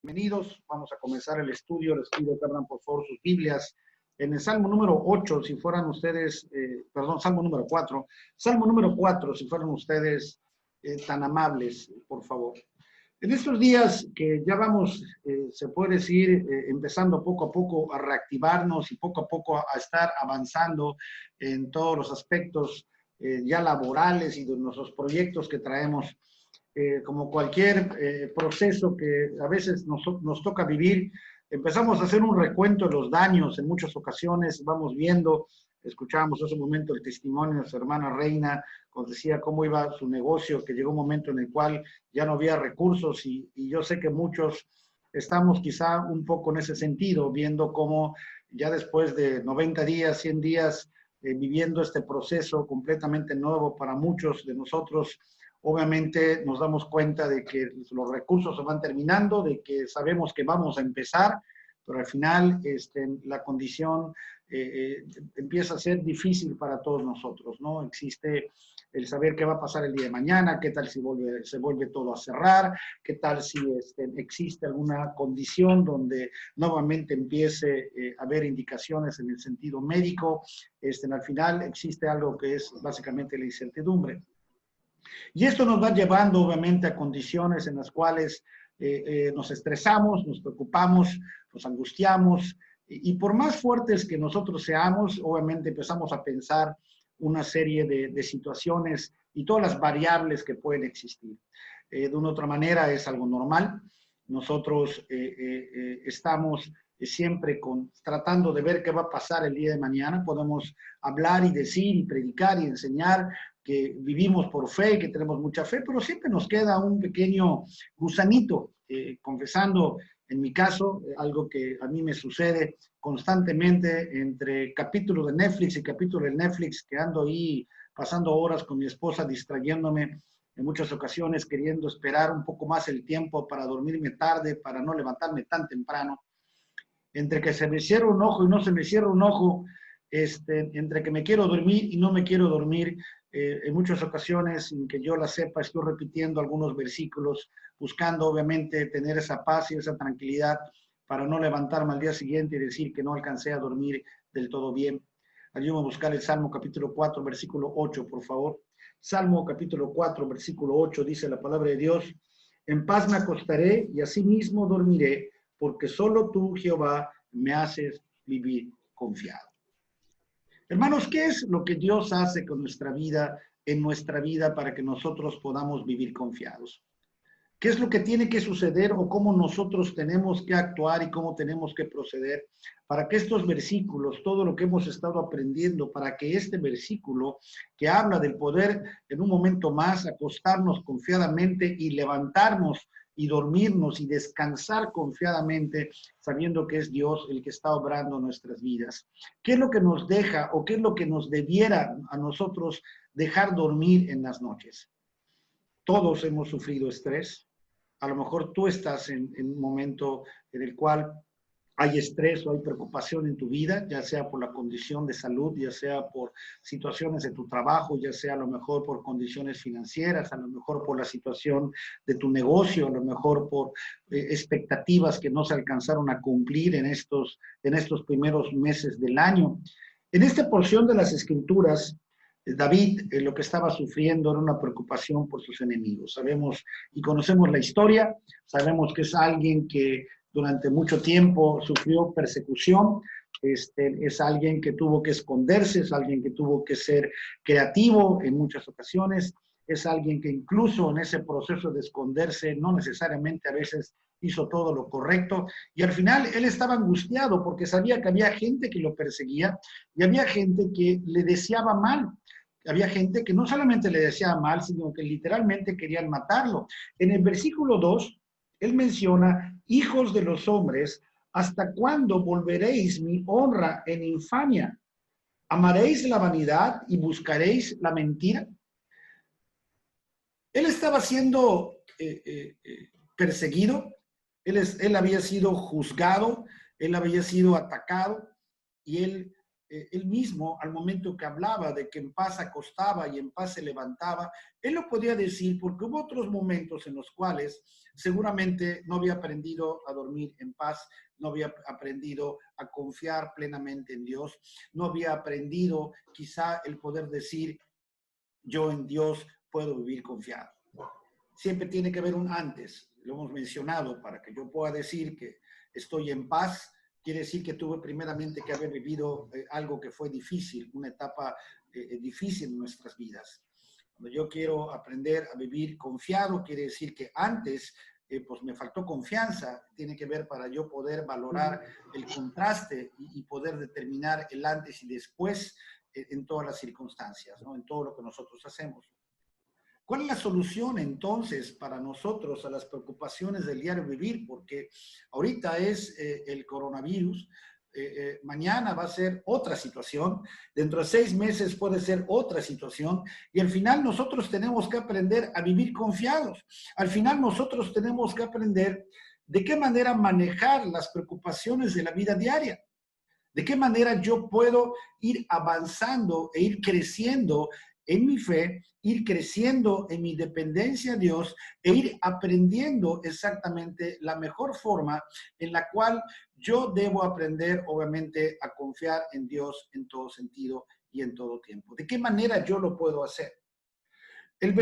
Bienvenidos, vamos a comenzar el estudio. Les pido que abran por favor sus Biblias en el Salmo número 8, si fueran ustedes, Salmo número 4, Salmo número 4, si fueran ustedes tan amables, por favor. En estos días que ya vamos, se puede decir, empezando poco a poco a reactivarnos y poco a poco a estar avanzando en todos los aspectos ya laborales y de nuestros proyectos que traemos. Como cualquier proceso que a veces nos toca vivir, empezamos a hacer un recuento de los daños en muchas ocasiones, vamos viendo, escuchábamos hace un momento el testimonio de su hermana Reina, cuando decía cómo iba su negocio, que llegó un momento en el cual ya no había recursos y yo sé que muchos estamos quizá un poco en ese sentido, viendo cómo ya después de 90 días, 100 días, viviendo este proceso completamente nuevo para muchos de nosotros, obviamente nos damos cuenta de que los recursos se van terminando, de que sabemos que vamos a empezar, pero al final la condición empieza a ser difícil para todos nosotros, ¿no? Existe el saber qué va a pasar el día de mañana, qué tal si se vuelve todo a cerrar, qué tal si existe alguna condición donde nuevamente empiece a haber indicaciones en el sentido médico. Al final existe algo que es básicamente la incertidumbre. Y esto nos va llevando, obviamente, a condiciones en las cuales nos estresamos, nos preocupamos, nos angustiamos, y por más fuertes que nosotros seamos, obviamente empezamos a pensar una serie de situaciones y todas las variables que pueden existir. De una u otra manera es algo normal. Nosotros estamos siempre tratando de ver qué va a pasar el día de mañana. Podemos hablar y decir y predicar y enseñar que vivimos por fe, que tenemos mucha fe, pero siempre nos queda un pequeño gusanito, confesando, en mi caso, algo que a mí me sucede constantemente entre capítulos de Netflix y capítulos de Netflix, que ando ahí pasando horas con mi esposa distrayéndome en muchas ocasiones, queriendo esperar un poco más el tiempo para dormirme tarde, para no levantarme tan temprano. Entre que se me cierra un ojo y no se me cierra un ojo, entre que me quiero dormir y no me quiero dormir, en muchas ocasiones, sin que yo la sepa, estoy repitiendo algunos versículos, buscando obviamente tener esa paz y esa tranquilidad para no levantarme al día siguiente y decir que no alcancé a dormir del todo bien. Ayúdame a buscar el Salmo capítulo 4, versículo 8, por favor. Salmo capítulo 4, versículo 8, dice la palabra de Dios: en paz me acostaré y asimismo dormiré, porque solo tú, Jehová, me haces vivir confiado. Hermanos, ¿qué es lo que Dios hace con nuestra vida, en nuestra vida, para que nosotros podamos vivir confiados? ¿Qué es lo que tiene que suceder o cómo nosotros tenemos que actuar y cómo tenemos que proceder para que estos versículos, todo lo que hemos estado aprendiendo, para que este versículo que habla del poder en un momento más acostarnos confiadamente y levantarnos y dormirnos y descansar confiadamente, sabiendo que es Dios el que está obrando nuestras vidas? ¿Qué es lo que nos deja o qué es lo que nos debiera a nosotros dejar dormir en las noches? Todos hemos sufrido estrés. A lo mejor tú estás en un momento en el cual hay estrés o hay preocupación en tu vida, ya sea por la condición de salud, ya sea por situaciones de tu trabajo, ya sea a lo mejor por condiciones financieras, a lo mejor por la situación de tu negocio, a lo mejor por expectativas que no se alcanzaron a cumplir en estos primeros meses del año. En esta porción de las Escrituras, David lo que estaba sufriendo era una preocupación por sus enemigos. Sabemos y conocemos la historia, sabemos que es alguien que durante mucho tiempo sufrió persecución, es alguien que tuvo que esconderse, es alguien que tuvo que ser creativo en muchas ocasiones, es alguien que incluso en ese proceso de esconderse no necesariamente a veces hizo todo lo correcto, y al final él estaba angustiado porque sabía que había gente que lo perseguía y había gente que le deseaba mal. Había gente que no solamente le deseaba mal, sino que literalmente querían matarlo. En el versículo 2, él menciona: hijos de los hombres, ¿hasta cuándo volveréis mi honra en infamia? ¿Amaréis la vanidad y buscaréis la mentira? Él estaba siendo perseguido, él había sido juzgado, él había sido atacado, y él él mismo, al momento que hablaba de que en paz acostaba y en paz se levantaba, él lo podía decir porque hubo otros momentos en los cuales seguramente no había aprendido a dormir en paz, no había aprendido a confiar plenamente en Dios, no había aprendido quizá el poder decir, yo en Dios puedo vivir confiado. Siempre tiene que haber un antes, lo hemos mencionado, para que yo pueda decir que estoy en paz, quiere decir que tuve primeramente que haber vivido algo que fue difícil, una etapa difícil en nuestras vidas. Cuando yo quiero aprender a vivir confiado, quiere decir que antes pues me faltó confianza, tiene que ver para yo poder valorar el contraste y poder determinar el antes y después en todas las circunstancias, ¿no? En todo lo que nosotros hacemos. ¿Cuál es la solución entonces para nosotros a las preocupaciones del diario vivir? Porque ahorita es el coronavirus, mañana va a ser otra situación, dentro de 6 meses puede ser otra situación, y al final nosotros tenemos que aprender a vivir confiados. Al final nosotros tenemos que aprender de qué manera manejar las preocupaciones de la vida diaria. ¿De qué manera yo puedo ir avanzando e ir creciendo en mi fe, ir creciendo en mi dependencia a Dios e ir aprendiendo exactamente la mejor forma en la cual yo debo aprender, obviamente, a confiar en Dios en todo sentido y en todo tiempo? ¿De qué manera yo lo puedo hacer? Los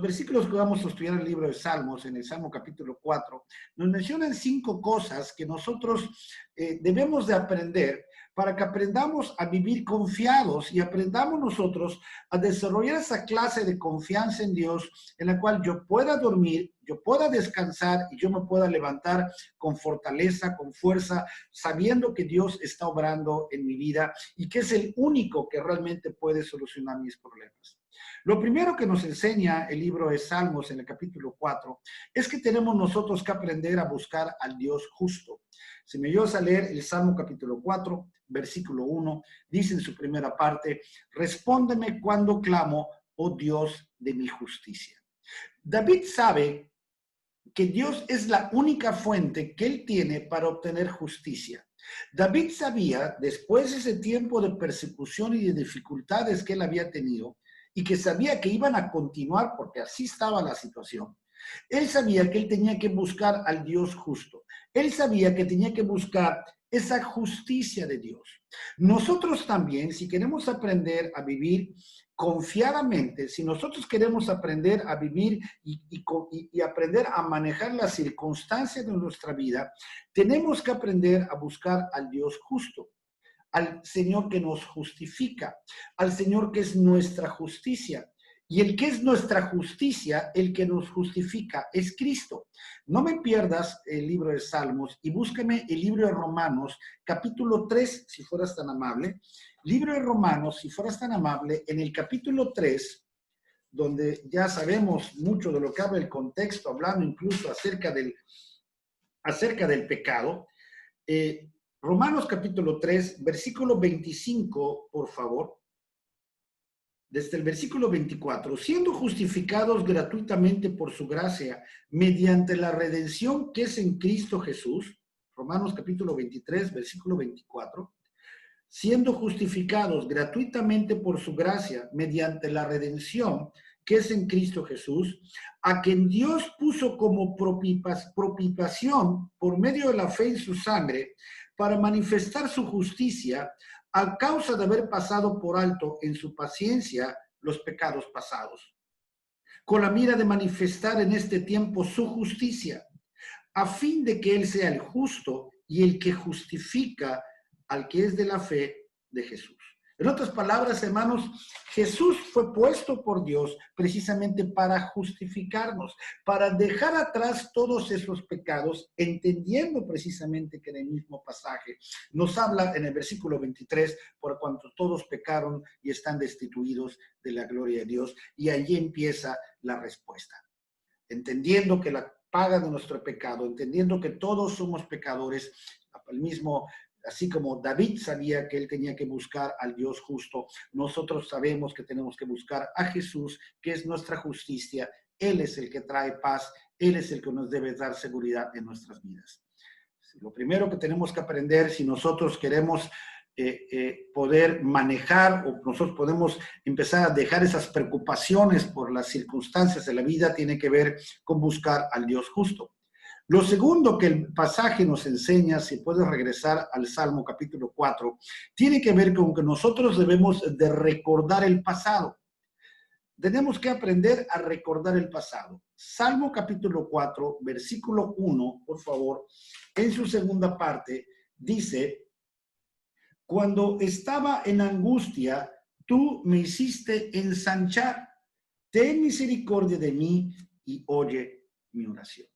versículos que vamos a estudiar en el libro de Salmos, en el Salmo capítulo 4, nos mencionan 5 cosas que nosotros debemos de aprender para que aprendamos a vivir confiados y aprendamos nosotros a desarrollar esa clase de confianza en Dios en la cual yo pueda dormir, yo pueda descansar y yo me pueda levantar con fortaleza, con fuerza, sabiendo que Dios está obrando en mi vida y que es el único que realmente puede solucionar mis problemas. Lo primero que nos enseña el libro de Salmos en el capítulo 4 es que tenemos nosotros que aprender a buscar al Dios justo. Si me ayudas a leer el Salmo capítulo 4, versículo 1, dice en su primera parte, respóndeme cuando clamo, oh Dios de mi justicia. David sabe que Dios es la única fuente que él tiene para obtener justicia. David sabía, después de ese tiempo de persecución y de dificultades que él había tenido, y que sabía que iban a continuar porque así estaba la situación, él sabía que él tenía que buscar al Dios justo. Él sabía que tenía que buscar esa justicia de Dios. Nosotros también, si queremos aprender a vivir confiadamente, si nosotros queremos aprender a vivir y aprender a manejar las circunstancias de nuestra vida, tenemos que aprender a buscar al Dios justo, al Señor que nos justifica, al Señor que es nuestra justicia. Y el que es nuestra justicia, el que nos justifica, es Cristo. No me pierdas el libro de Salmos y búscame el libro de Romanos, capítulo 3, si fueras tan amable. Libro de Romanos, si fueras tan amable, en el capítulo 3, donde ya sabemos mucho de lo que habla el contexto, hablando incluso acerca del pecado. Romanos capítulo 3, versículo 25, por favor. Desde el versículo 24, siendo justificados gratuitamente por su gracia, mediante la redención que es en Cristo Jesús, Romanos capítulo 23, versículo 24, siendo justificados gratuitamente por su gracia, mediante la redención que es en Cristo Jesús, a quien Dios puso como propiciación por medio de la fe en su sangre, para manifestar su justicia, a causa de haber pasado por alto en su paciencia los pecados pasados, con la mira de manifestar en este tiempo su justicia, a fin de que Él sea el justo y el que justifica al que es de la fe de Jesús. En otras palabras, hermanos, Jesús fue puesto por Dios precisamente para justificarnos, para dejar atrás todos esos pecados, entendiendo precisamente que en el mismo pasaje nos habla en el versículo 23, por cuanto todos pecaron y están destituidos de la gloria de Dios, y allí empieza la respuesta. Entendiendo que la paga de nuestro pecado, entendiendo que todos somos pecadores, el mismo. Así como David sabía que él tenía que buscar al Dios justo, nosotros sabemos que tenemos que buscar a Jesús, que es nuestra justicia. Él es el que trae paz, Él es el que nos debe dar seguridad en nuestras vidas. Lo primero que tenemos que aprender, si nosotros queremos poder manejar, o nosotros podemos empezar a dejar esas preocupaciones por las circunstancias de la vida, tiene que ver con buscar al Dios justo. Lo segundo que el pasaje nos enseña, si puedes regresar al Salmo capítulo 4, tiene que ver con que nosotros debemos de recordar el pasado. Tenemos que aprender a recordar el pasado. Salmo capítulo 4, versículo 1, por favor, en su segunda parte, dice: cuando estaba en angustia, tú me hiciste ensanchar. Ten misericordia de mí y oye mi oración.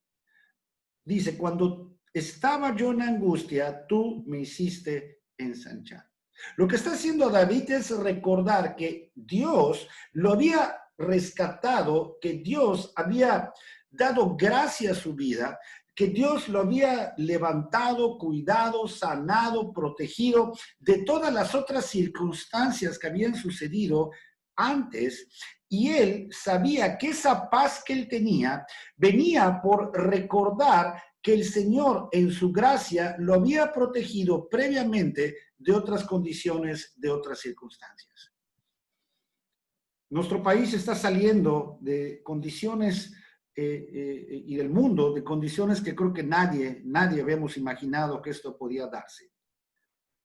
Dice, cuando estaba yo en angustia, tú me hiciste ensanchar. Lo que está haciendo David es recordar que Dios lo había rescatado, que Dios había dado gracia a su vida, que Dios lo había levantado, cuidado, sanado, protegido de todas las otras circunstancias que habían sucedido antes, y él sabía que esa paz que él tenía venía por recordar que el Señor en su gracia lo había protegido previamente de otras condiciones, de otras circunstancias. Nuestro país está saliendo de condiciones y del mundo, de condiciones que creo que nadie habíamos imaginado que esto podía darse.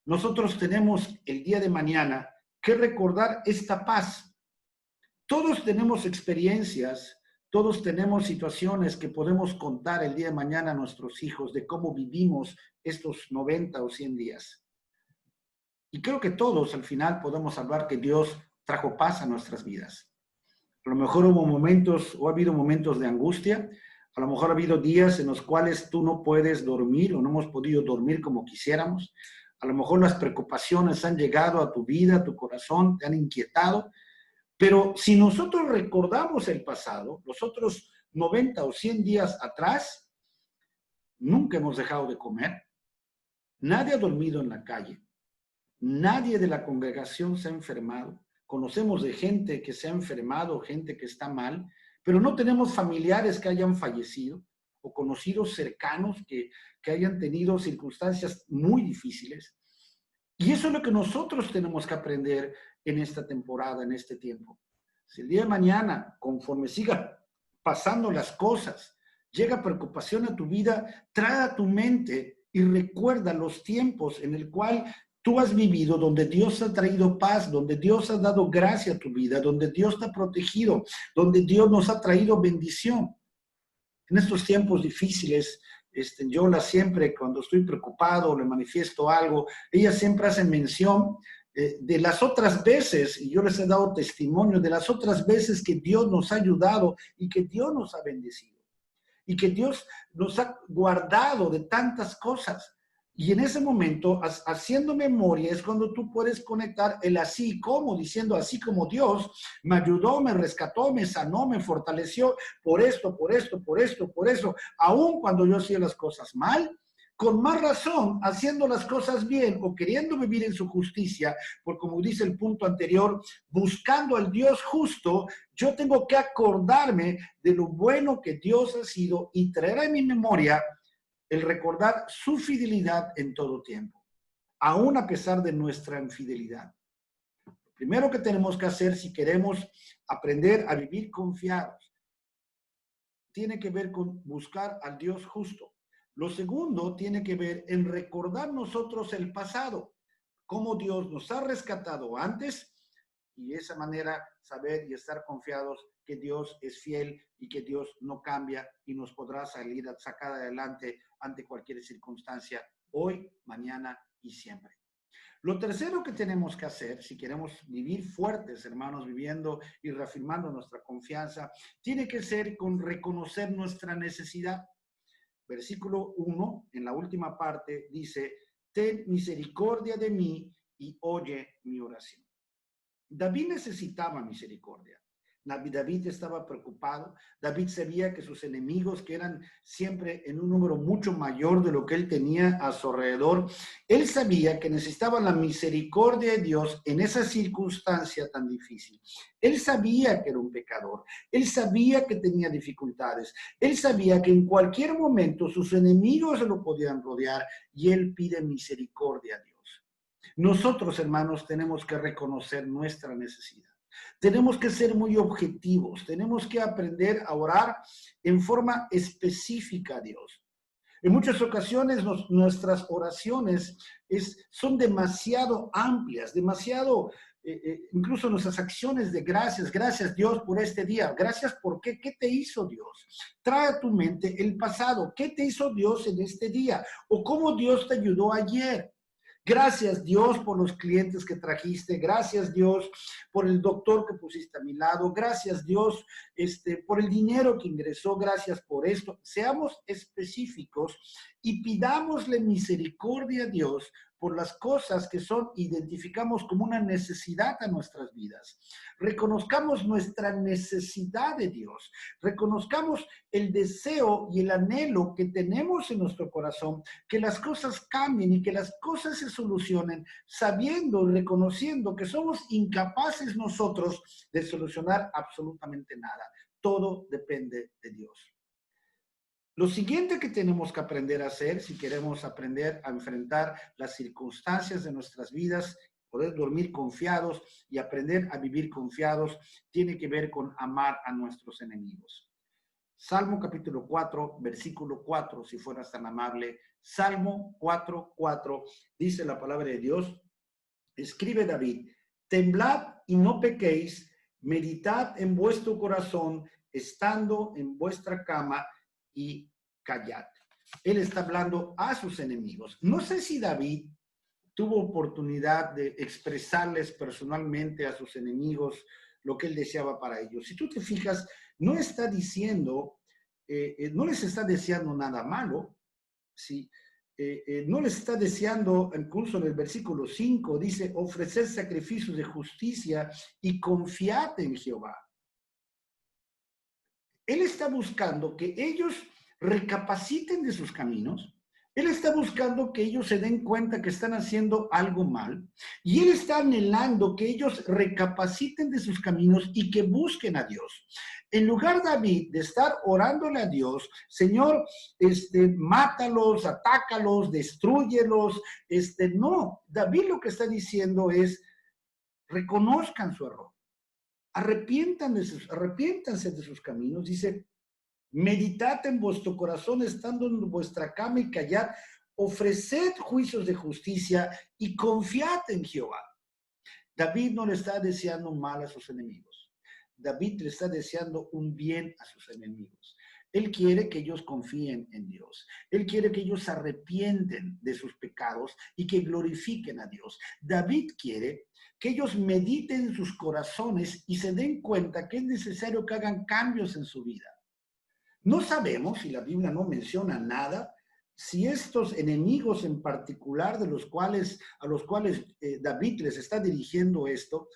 Nosotros tenemos el día de mañana que recordar esta paz. Todos tenemos experiencias, todos tenemos situaciones que podemos contar el día de mañana a nuestros hijos de cómo vivimos estos 90 o 100 días. Y creo que todos al final podemos hablar que Dios trajo paz a nuestras vidas. A lo mejor hubo momentos o ha habido momentos de angustia, a lo mejor ha habido días en los cuales tú no puedes dormir o no hemos podido dormir como quisiéramos. A lo mejor las preocupaciones han llegado a tu vida, a tu corazón, te han inquietado. Pero si nosotros recordamos el pasado, los otros 90 o 100 días atrás, nunca hemos dejado de comer, nadie ha dormido en la calle, nadie de la congregación se ha enfermado, conocemos de gente que se ha enfermado, gente que está mal, pero no tenemos familiares que hayan fallecido o conocidos cercanos que hayan tenido circunstancias muy difíciles. Y eso es lo que nosotros tenemos que aprender en esta temporada, en este tiempo. Si el día de mañana, conforme sigan pasando las cosas, llega preocupación a tu vida, trae a tu mente y recuerda los tiempos en el cual tú has vivido, donde Dios ha traído paz, donde Dios ha dado gracia a tu vida, donde Dios te ha protegido, donde Dios nos ha traído bendición. En estos tiempos difíciles, Yola siempre, cuando estoy preocupado o le manifiesto algo, ella siempre hace mención de las otras veces, y yo les he dado testimonio, de las otras veces que Dios nos ha ayudado y que Dios nos ha bendecido. Y que Dios nos ha guardado de tantas cosas. Y en ese momento, haciendo memoria, es cuando tú puedes conectar el así como, diciendo así como Dios me ayudó, me rescató, me sanó, me fortaleció por esto, por esto, por esto, por eso. Aun cuando yo hacía las cosas mal, con más razón, haciendo las cosas bien o queriendo vivir en su justicia, porque como dice el punto anterior, buscando al Dios justo, yo tengo que acordarme de lo bueno que Dios ha sido y traer a mi memoria el recordar su fidelidad en todo tiempo, aún a pesar de nuestra infidelidad. Lo primero que tenemos que hacer si queremos aprender a vivir confiados, tiene que ver con buscar al Dios justo. Lo segundo tiene que ver en recordar nosotros el pasado, cómo Dios nos ha rescatado antes y de esa manera saber y estar confiados que Dios es fiel y que Dios no cambia y nos podrá sacar adelante ante cualquier circunstancia, hoy, mañana y siempre. Lo tercero que tenemos que hacer, si queremos vivir fuertes, hermanos, viviendo y reafirmando nuestra confianza, tiene que ser con reconocer nuestra necesidad. Versículo 1, en la última parte, dice, ten misericordia de mí y oye mi oración. David necesitaba misericordia. David estaba preocupado. David sabía que sus enemigos, que eran siempre en un número mucho mayor de lo que él tenía a su alrededor, él sabía que necesitaba la misericordia de Dios en esa circunstancia tan difícil. Él sabía que era un pecador. Él sabía que tenía dificultades. Él sabía que en cualquier momento sus enemigos se lo podían rodear y él pide misericordia a Dios. Nosotros, hermanos, tenemos que reconocer nuestra necesidad. Tenemos que ser muy objetivos. Tenemos que aprender a orar en forma específica a Dios. En muchas ocasiones nuestras oraciones son demasiado amplias, demasiado, incluso nuestras acciones de gracias. Gracias Dios por este día. Gracias por qué. ¿Qué te hizo Dios? Trae a tu mente el pasado. ¿Qué te hizo Dios en este día? ¿O cómo Dios te ayudó ayer? Gracias Dios por los clientes que trajiste. Gracias Dios por el doctor que pusiste a mi lado. Gracias Dios por el dinero que ingresó. Gracias por esto. Seamos específicos y pidámosle misericordia a Dios por las cosas que identificamos como una necesidad a nuestras vidas. Reconozcamos nuestra necesidad de Dios. Reconozcamos el deseo y el anhelo que tenemos en nuestro corazón, que las cosas cambien y que las cosas se solucionen, sabiendo y reconociendo que somos incapaces nosotros de solucionar absolutamente nada. Todo depende de Dios. Lo siguiente que tenemos que aprender a hacer, si queremos aprender a enfrentar las circunstancias de nuestras vidas, poder dormir confiados y aprender a vivir confiados, tiene que ver con amar a nuestros enemigos. Salmo capítulo 4, versículo 4, si fueras tan amable. Salmo 4, 4, dice la palabra de Dios. Escribe David: temblad y no pequéis, meditad en vuestro corazón, estando en vuestra cama, y callad. Él está hablando a sus enemigos. No sé si David tuvo oportunidad de expresarles personalmente a sus enemigos lo que él deseaba para ellos. Si tú te fijas, no está diciendo, no les está deseando nada malo, ¿sí? No les está deseando, incluso en el versículo 5, dice, ofrecer sacrificios de justicia y confiad en Jehová. Él está buscando que ellos recapaciten de sus caminos. Él está buscando que ellos se den cuenta que están haciendo algo mal. Y Él está anhelando que ellos recapaciten de sus caminos y que busquen a Dios. En lugar, David, de estar orándole a Dios, Señor, mátalos, atácalos, destrúyelos. No, David lo que está diciendo es, reconozcan su error. Arrepiéntanse de sus caminos. Dice, meditad en vuestro corazón estando en vuestra cama y callad, ofreced juicios de justicia y confiad en Jehová. David no le está deseando mal a sus enemigos. David le está deseando un bien a sus enemigos. Él quiere que ellos confíen en Dios. Él quiere que ellos se arrepienten de sus pecados y que glorifiquen a Dios. David quiere que ellos mediten en sus corazones y se den cuenta que es necesario que hagan cambios en su vida. No sabemos, y la Biblia no menciona nada, si estos enemigos en particular a los cuales David les está dirigiendo esto,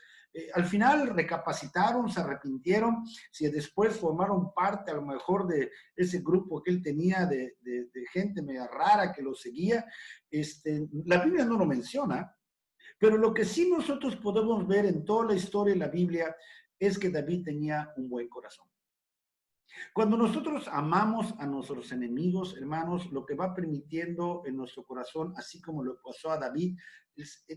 al final recapacitaron, se arrepintieron, si después formaron parte a lo mejor de ese grupo que él tenía de gente media rara que lo seguía. La Biblia no lo menciona, pero lo que sí nosotros podemos ver en toda la historia de la Biblia es que David tenía un buen corazón. Cuando nosotros amamos a nuestros enemigos, hermanos, lo que va permitiendo en nuestro corazón, así como lo pasó a David,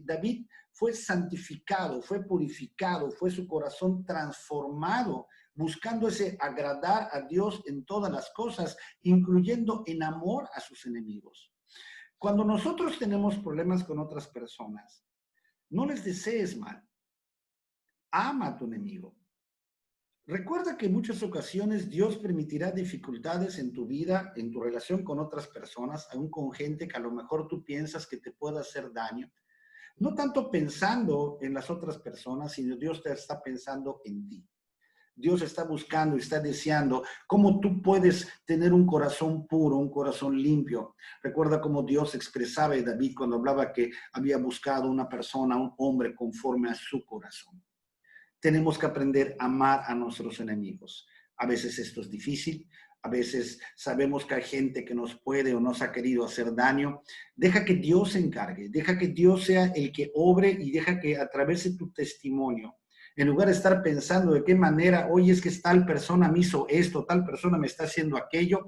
David fue santificado, fue purificado, fue su corazón transformado, buscando ese agradar a Dios en todas las cosas, incluyendo en amor a sus enemigos. Cuando nosotros tenemos problemas con otras personas, no les desees mal. Ama a tu enemigo. Recuerda que en muchas ocasiones Dios permitirá dificultades en tu vida, en tu relación con otras personas, aún con gente que a lo mejor tú piensas que te pueda hacer daño. No tanto pensando en las otras personas, sino Dios te está pensando en ti. Dios está buscando y está deseando cómo tú puedes tener un corazón puro, un corazón limpio. Recuerda cómo Dios expresaba a David cuando hablaba que había buscado una persona, un hombre conforme a su corazón. Tenemos que aprender a amar a nuestros enemigos. A veces esto es difícil, a veces sabemos que hay gente que nos puede o nos ha querido hacer daño. Deja que Dios se encargue, deja que Dios sea el que obre y deja que a través de tu testimonio, en lugar de estar pensando de qué manera, oye, es que tal persona me hizo esto, tal persona me está haciendo aquello,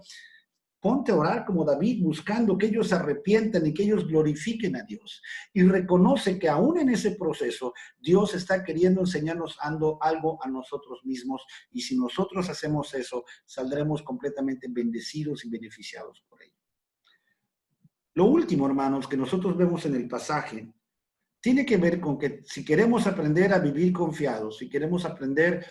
Ponte a orar como David, buscando que ellos se arrepientan y que ellos glorifiquen a Dios. Y reconoce que aún en ese proceso, Dios está queriendo enseñarnos algo a nosotros mismos. Y si nosotros hacemos eso, saldremos completamente bendecidos y beneficiados por ello. Lo último, hermanos, que nosotros vemos en el pasaje, tiene que ver con que si queremos aprender a vivir confiados, si queremos aprender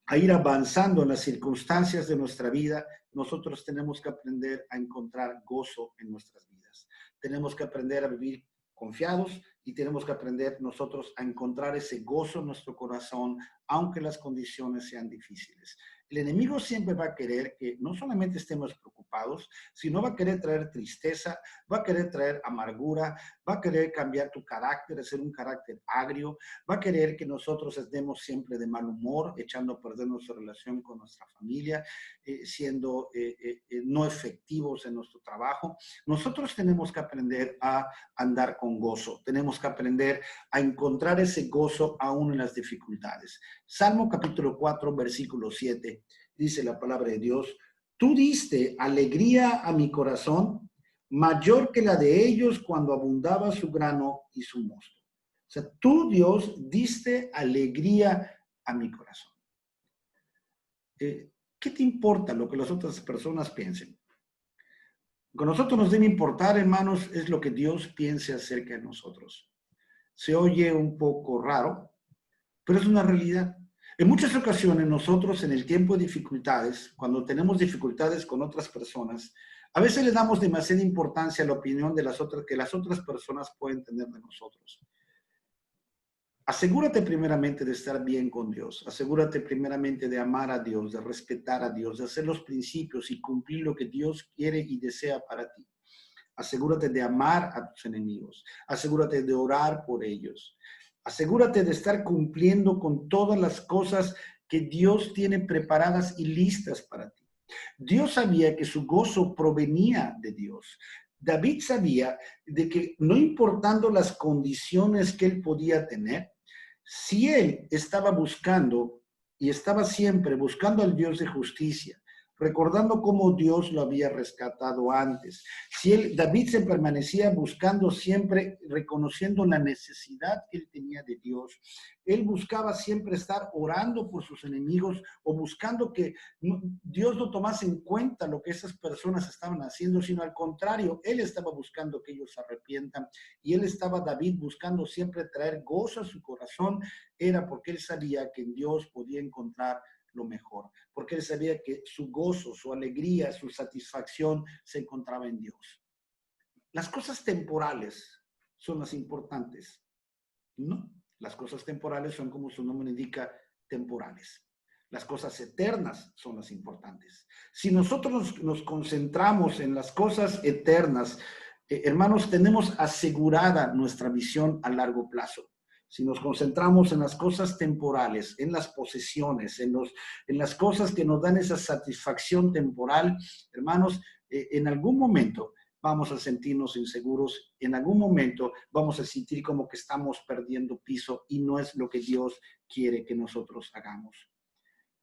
a ir avanzando en las circunstancias de nuestra vida, nosotros tenemos que aprender a encontrar gozo en nuestras vidas. Tenemos que aprender a vivir confiados y tenemos que aprender nosotros a encontrar ese gozo en nuestro corazón, aunque las condiciones sean difíciles. El enemigo siempre va a querer que no solamente estemos preocupados, sino va a querer traer tristeza, va a querer traer amargura, va a querer cambiar tu carácter, hacer un carácter agrio, va a querer que nosotros estemos siempre de mal humor, echando a perder nuestra relación con nuestra familia, siendo no efectivos en nuestro trabajo. Nosotros tenemos que aprender a andar con gozo, tenemos que aprender a encontrar ese gozo aún en las dificultades. Salmo capítulo 4, versículo 7. Dice la palabra de Dios: tú diste alegría a mi corazón, mayor que la de ellos cuando abundaba su grano y su mosto. O sea, tú, Dios, diste alegría a mi corazón. ¿Qué te importa lo que las otras personas piensen? Lo que a nosotros nos debe importar, hermanos, es lo que Dios piense acerca de nosotros. Se oye un poco raro, pero es una realidad. En muchas ocasiones nosotros en el tiempo de dificultades, cuando tenemos dificultades con otras personas, a veces le damos demasiada importancia a la opinión de que las otras personas pueden tener de nosotros. Asegúrate primeramente de estar bien con Dios. Asegúrate primeramente de amar a Dios, de respetar a Dios, de hacer los principios y cumplir lo que Dios quiere y desea para ti. Asegúrate de amar a tus enemigos. Asegúrate de orar por ellos. Asegúrate de estar cumpliendo con todas las cosas que Dios tiene preparadas y listas para ti. Dios sabía que su gozo provenía de Dios. David sabía de que no importando las condiciones que él podía tener, si él estaba buscando y estaba siempre buscando al Dios de justicia, recordando cómo Dios lo había rescatado antes. David se permanecía buscando siempre, reconociendo la necesidad que él tenía de Dios. Él buscaba siempre estar orando por sus enemigos o buscando que Dios no tomase en cuenta lo que esas personas estaban haciendo, sino al contrario, él estaba buscando que ellos se arrepientan y David buscando siempre traer gozo a su corazón, era porque él sabía que en Dios podía encontrar lo mejor, porque él sabía que su gozo, su alegría, su satisfacción se encontraba en Dios. Las cosas temporales son las importantes, ¿no? Las cosas temporales son, como su nombre indica, temporales. Las cosas eternas son las importantes. Si nosotros nos concentramos en las cosas eternas, hermanos, tenemos asegurada nuestra visión a largo plazo. Si nos concentramos en las cosas temporales, en las posesiones, en las cosas que nos dan esa satisfacción temporal, hermanos, en algún momento vamos a sentirnos inseguros, en algún momento vamos a sentir como que estamos perdiendo piso y no es lo que Dios quiere que nosotros hagamos.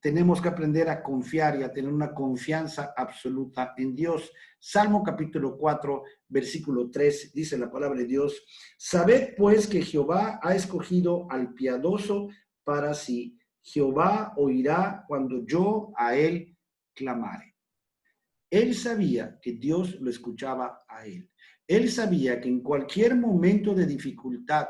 Tenemos que aprender a confiar y a tener una confianza absoluta en Dios. Salmo capítulo 4, versículo 3, dice la palabra de Dios: sabed pues que Jehová ha escogido al piadoso para sí. Jehová oirá cuando yo a él clamare. Él sabía que Dios lo escuchaba a él. Él sabía que en cualquier momento de dificultad,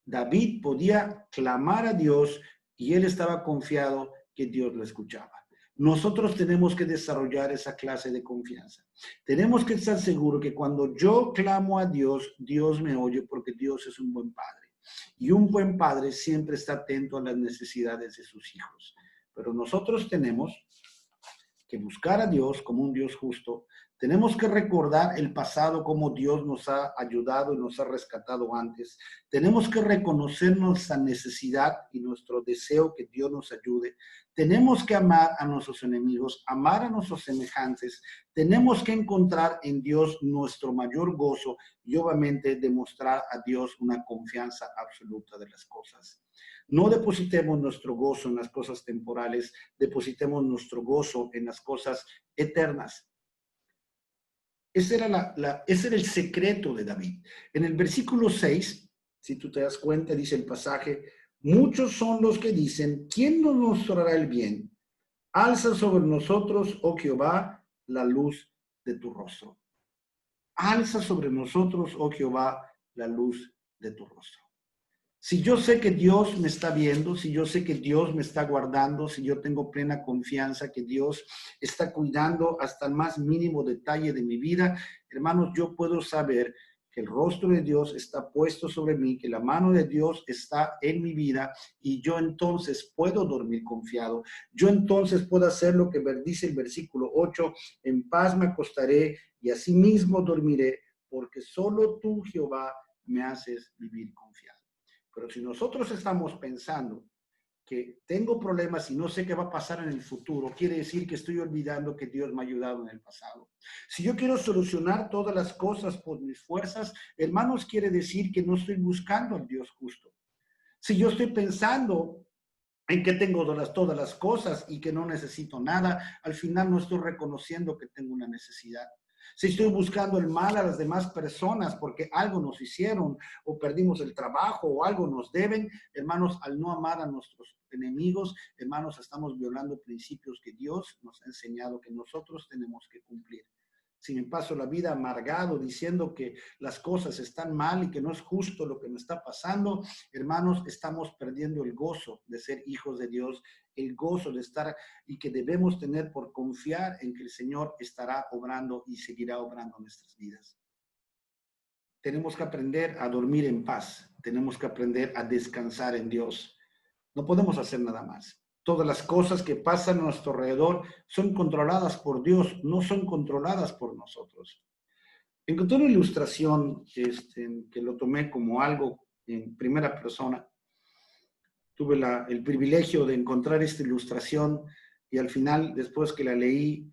David podía clamar a Dios y él estaba confiado que Dios lo escuchaba. Nosotros tenemos que desarrollar esa clase de confianza. Tenemos que estar seguros que cuando yo clamo a Dios, Dios me oye porque Dios es un buen padre. Y un buen padre siempre está atento a las necesidades de sus hijos. Pero nosotros tenemos que buscar a Dios como un Dios justo. Tenemos que recordar el pasado, como Dios nos ha ayudado y nos ha rescatado antes. Tenemos que reconocer nuestra necesidad y nuestro deseo que Dios nos ayude. Tenemos que amar a nuestros enemigos, amar a nuestros semejantes. Tenemos que encontrar en Dios nuestro mayor gozo y obviamente demostrar a Dios una confianza absoluta de las cosas. No depositemos nuestro gozo en las cosas temporales, depositemos nuestro gozo en las cosas eternas. Ese era el secreto de David. En el versículo 6, si tú te das cuenta, dice el pasaje, muchos son los que dicen, ¿quién nos mostrará el bien? Alza sobre nosotros, oh Jehová, la luz de tu rostro. Alza sobre nosotros, oh Jehová, la luz de tu rostro. Si yo sé que Dios me está viendo, si yo sé que Dios me está guardando, si yo tengo plena confianza que Dios está cuidando hasta el más mínimo detalle de mi vida, hermanos, yo puedo saber que el rostro de Dios está puesto sobre mí, que la mano de Dios está en mi vida y yo entonces puedo dormir confiado. Yo entonces puedo hacer lo que dice el versículo 8, en paz me acostaré y asimismo dormiré, porque solo tú, Jehová, me haces vivir confiado. Pero si nosotros estamos pensando que tengo problemas y no sé qué va a pasar en el futuro, quiere decir que estoy olvidando que Dios me ha ayudado en el pasado. Si yo quiero solucionar todas las cosas por mis fuerzas, hermanos, quiere decir que no estoy buscando al Dios justo. Si yo estoy pensando en que tengo todas las cosas y que no necesito nada, al final no estoy reconociendo que tengo una necesidad. Si estoy buscando el mal a las demás personas porque algo nos hicieron o perdimos el trabajo o algo nos deben, hermanos, al no amar a nuestros enemigos, hermanos, estamos violando principios que Dios nos ha enseñado que nosotros tenemos que cumplir. Si me paso la vida amargado diciendo que las cosas están mal y que no es justo lo que me está pasando, hermanos, estamos perdiendo el gozo de ser hijos de Dios, el gozo de estar y que debemos tener por confiar en que el Señor estará obrando y seguirá obrando en nuestras vidas. Tenemos que aprender a dormir en paz, tenemos que aprender a descansar en Dios. No podemos hacer nada más. Todas las cosas que pasan a nuestro alrededor son controladas por Dios, no son controladas por nosotros. Encontré una ilustración que lo tomé como algo en primera persona. Tuve el privilegio de encontrar esta ilustración y al final, después que la leí,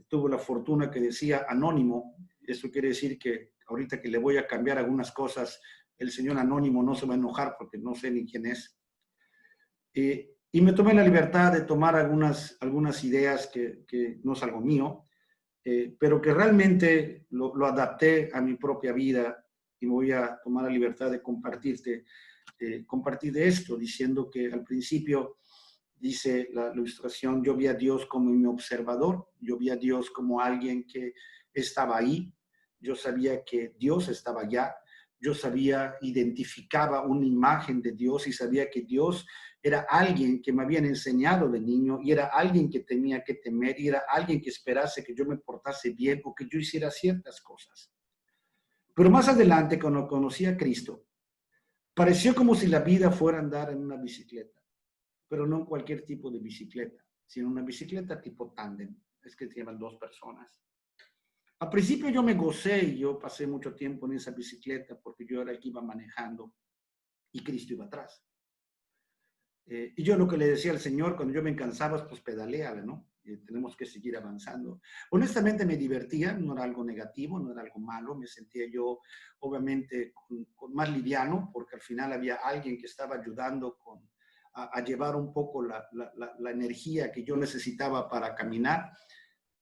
tuve la fortuna que decía anónimo. Eso quiere decir que ahorita que le voy a cambiar algunas cosas, el señor anónimo no se va a enojar porque no sé ni quién es. Y me tomé la libertad de tomar algunas ideas que no es algo mío, pero que realmente lo adapté a mi propia vida y me voy a tomar la libertad de compartir de esto, diciendo que al principio dice la ilustración, yo vi a Dios como mi observador, yo vi a Dios como alguien que estaba ahí, yo sabía que Dios estaba allá, yo sabía, identificaba una imagen de Dios y sabía que Dios era alguien que me habían enseñado de niño y era alguien que tenía que temer y era alguien que esperase que yo me portase bien o que yo hiciera ciertas cosas. Pero más adelante, cuando conocí a Cristo, pareció como si la vida fuera a andar en una bicicleta, pero no en cualquier tipo de bicicleta, sino una bicicleta tipo tándem, es que llevan dos personas. Al principio yo me gocé y yo pasé mucho tiempo en esa bicicleta porque yo era el que iba manejando y Cristo iba atrás. Y yo lo que le decía al Señor, cuando yo me cansaba, pues pedaleala, ¿no? Tenemos que seguir avanzando. Honestamente me divertía, no era algo negativo, no era algo malo, me sentía yo obviamente con más liviano, porque al final había alguien que estaba ayudando a llevar un poco la energía que yo necesitaba para caminar.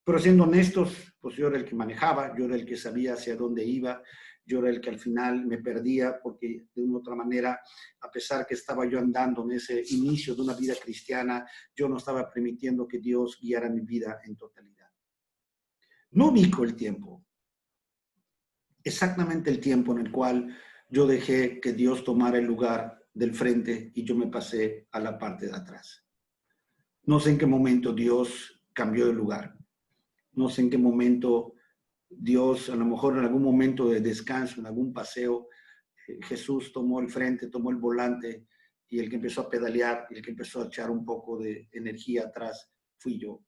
Pero siendo honestos, pues yo era el que manejaba, yo era el que sabía hacia dónde iba, yo era el que al final me perdía porque de una u otra manera, a pesar que estaba yo andando en ese inicio de una vida cristiana, yo no estaba permitiendo que Dios guiara mi vida en totalidad. No ubico el tiempo, exactamente el tiempo en el cual yo dejé que Dios tomara el lugar del frente y yo me pasé a la parte de atrás. No sé en qué momento Dios cambió de lugar. No sé en qué momento Dios, a lo mejor en algún momento de descanso, en algún paseo, Jesús tomó el frente, tomó el volante y el que empezó a pedalear, y el que empezó a echar un poco de energía atrás, fui yo.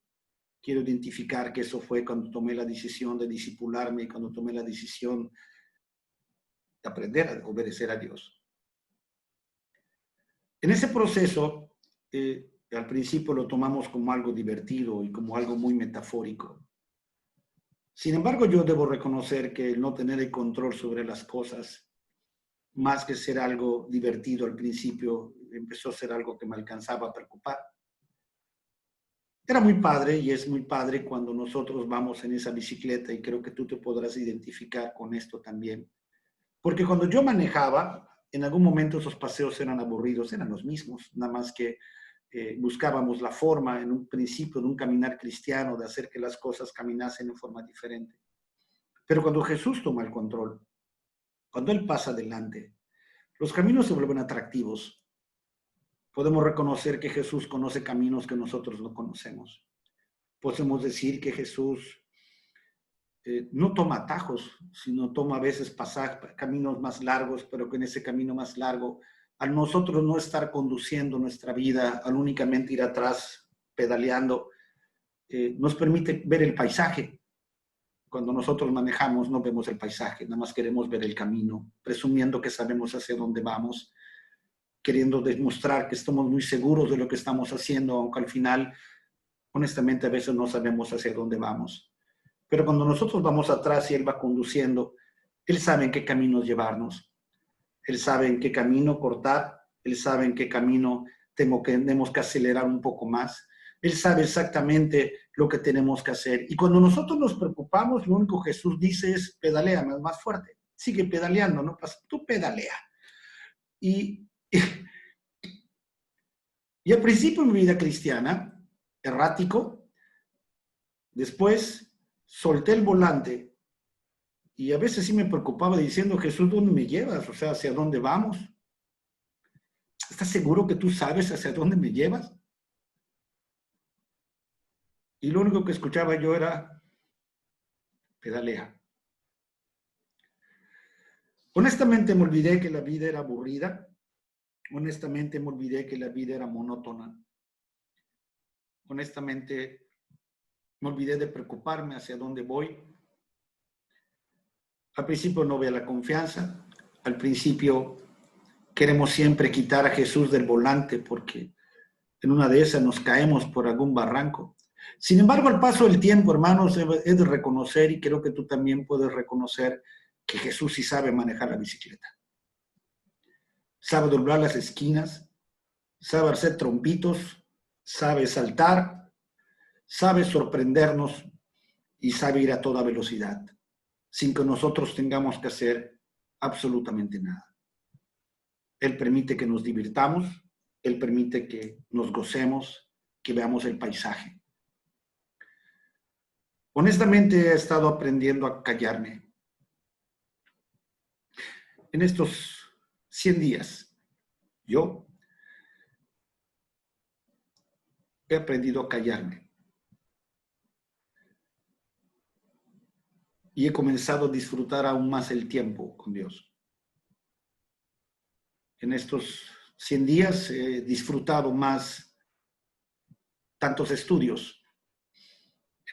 Quiero identificar que eso fue cuando tomé la decisión de discipularme y cuando tomé la decisión de aprender a obedecer a Dios. En ese proceso, al principio lo tomamos como algo divertido y como algo muy metafórico. Sin embargo, yo debo reconocer que el no tener el control sobre las cosas, más que ser algo divertido al principio, empezó a ser algo que me alcanzaba a preocupar. Era muy padre y es muy padre cuando nosotros vamos en esa bicicleta y creo que tú te podrás identificar con esto también. Porque cuando yo manejaba, en algún momento esos paseos eran aburridos, eran los mismos, nada más que buscábamos la forma en un principio de un caminar cristiano, de hacer que las cosas caminasen en forma diferente. Pero cuando Jesús toma el control, cuando Él pasa adelante, los caminos se vuelven atractivos. Podemos reconocer que Jesús conoce caminos que nosotros no conocemos. Podemos decir que Jesús no toma atajos, sino toma a veces caminos más largos, pero que en ese camino más largo, al nosotros no estar conduciendo nuestra vida, al únicamente ir atrás pedaleando, nos permite ver el paisaje. Cuando nosotros manejamos no vemos el paisaje, nada más queremos ver el camino, presumiendo que sabemos hacia dónde vamos, queriendo demostrar que estamos muy seguros de lo que estamos haciendo, aunque al final, honestamente, a veces no sabemos hacia dónde vamos. Pero cuando nosotros vamos atrás y Él va conduciendo, Él sabe en qué caminos llevarnos. Él sabe en qué camino cortar. Él sabe en qué camino tenemos que acelerar un poco más. Él sabe exactamente lo que tenemos que hacer. Y cuando nosotros nos preocupamos, lo único que Jesús dice es pedalea más fuerte. Sigue pedaleando, no pasa. Tú pedalea. Y al principio de mi vida cristiana, errático, después solté el volante y a veces sí me preocupaba diciendo, Jesús, ¿dónde me llevas? O sea, ¿hacia dónde vamos? ¿Estás seguro que tú sabes hacia dónde me llevas? Y lo único que escuchaba yo era, pedalea. Honestamente me olvidé que la vida era aburrida. Honestamente me olvidé que la vida era monótona. Honestamente me olvidé de preocuparme hacia dónde voy. Al principio no había la confianza. Al principio queremos siempre quitar a Jesús del volante porque en una de esas nos caemos por algún barranco. Sin embargo, al paso del tiempo, hermanos, es de reconocer, y creo que tú también puedes reconocer, que Jesús sí sabe manejar la bicicleta. Sabe doblar las esquinas, sabe hacer trompitos, sabe saltar, sabe sorprendernos y sabe ir a toda velocidad, sin que nosotros tengamos que hacer absolutamente nada. Él permite que nos divirtamos, Él permite que nos gocemos, que veamos el paisaje. Honestamente he estado aprendiendo a callarme. En estos 100 días, yo he aprendido a callarme. Y he comenzado a disfrutar aún más el tiempo con Dios. En estos 100 días he disfrutado más tantos estudios.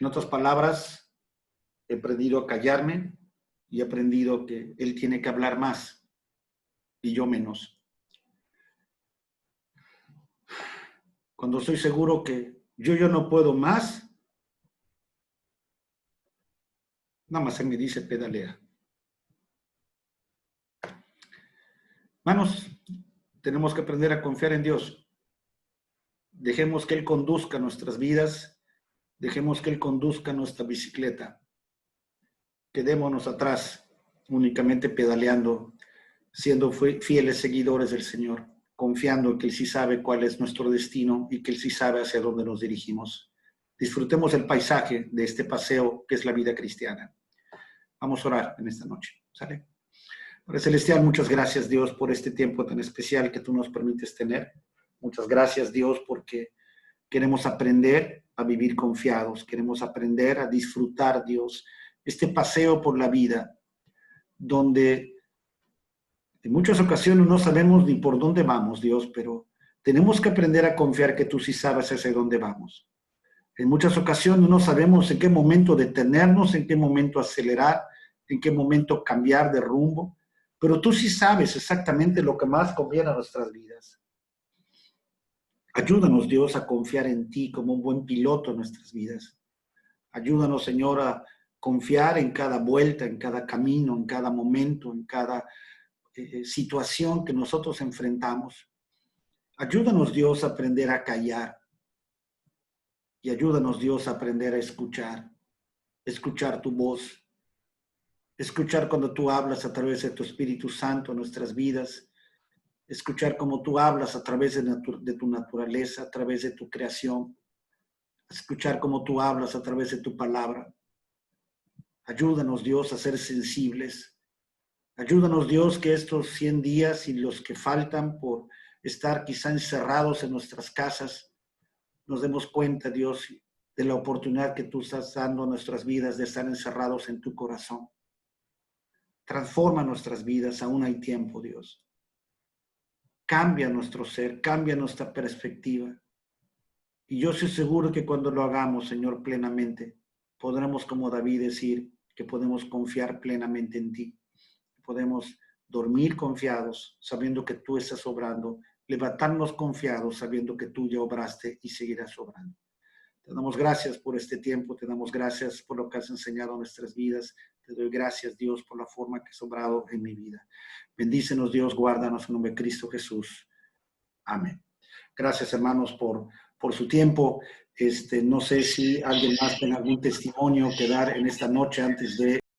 En otras palabras, he aprendido a callarme y he aprendido que Él tiene que hablar más y yo menos. Cuando soy seguro que yo no puedo más, nada más Él me dice pedalea. Hermanos, tenemos que aprender a confiar en Dios. Dejemos que Él conduzca nuestras vidas. Dejemos que Él conduzca nuestra bicicleta. Quedémonos atrás, únicamente pedaleando, siendo fieles seguidores del Señor, confiando en que Él sí sabe cuál es nuestro destino y que Él sí sabe hacia dónde nos dirigimos. Disfrutemos el paisaje de este paseo que es la vida cristiana. Vamos a orar en esta noche. ¿Sale? Padre Celestial, muchas gracias, Dios, por este tiempo tan especial que tú nos permites tener. Muchas gracias, Dios, porque queremos aprender a vivir confiados, queremos aprender a disfrutar, Dios, este paseo por la vida, donde en muchas ocasiones no sabemos ni por dónde vamos, Dios, pero tenemos que aprender a confiar que tú sí sabes hacia dónde vamos. En muchas ocasiones no sabemos en qué momento detenernos, en qué momento acelerar, en qué momento cambiar de rumbo, pero tú sí sabes exactamente lo que más conviene a nuestras vidas. Ayúdanos, Dios, a confiar en ti como un buen piloto en nuestras vidas. Ayúdanos, Señor, a confiar en cada vuelta, en cada camino, en cada momento, en cada situación que nosotros enfrentamos. Ayúdanos, Dios, a aprender a callar. Y ayúdanos, Dios, a aprender a escuchar tu voz, escuchar cuando tú hablas a través de tu Espíritu Santo en nuestras vidas, escuchar cómo tú hablas a través de tu naturaleza, a través de tu creación, escuchar cómo tú hablas a través de tu palabra. Ayúdanos, Dios, a ser sensibles. Ayúdanos, Dios, que estos 100 días y los que faltan por estar quizá encerrados en nuestras casas, nos demos cuenta, Dios, de la oportunidad que tú estás dando a nuestras vidas de estar encerrados en tu corazón. Transforma nuestras vidas, aún hay tiempo, Dios. Cambia nuestro ser, cambia nuestra perspectiva. Y yo soy seguro que cuando lo hagamos, Señor, plenamente, podremos, como David, decir que podemos confiar plenamente en ti. Podemos dormir confiados, sabiendo que tú estás obrando, levantarnos confiados, sabiendo que tú ya obraste y seguirás obrando. Te damos gracias por este tiempo, te damos gracias por lo que has enseñado en nuestras vidas. Te doy gracias, Dios, por la forma que has obrado en mi vida. Bendícenos, Dios, guárdanos en nombre de Cristo Jesús. Amén. Gracias, hermanos, por su tiempo. No sé si alguien más tiene algún testimonio que dar en esta noche antes de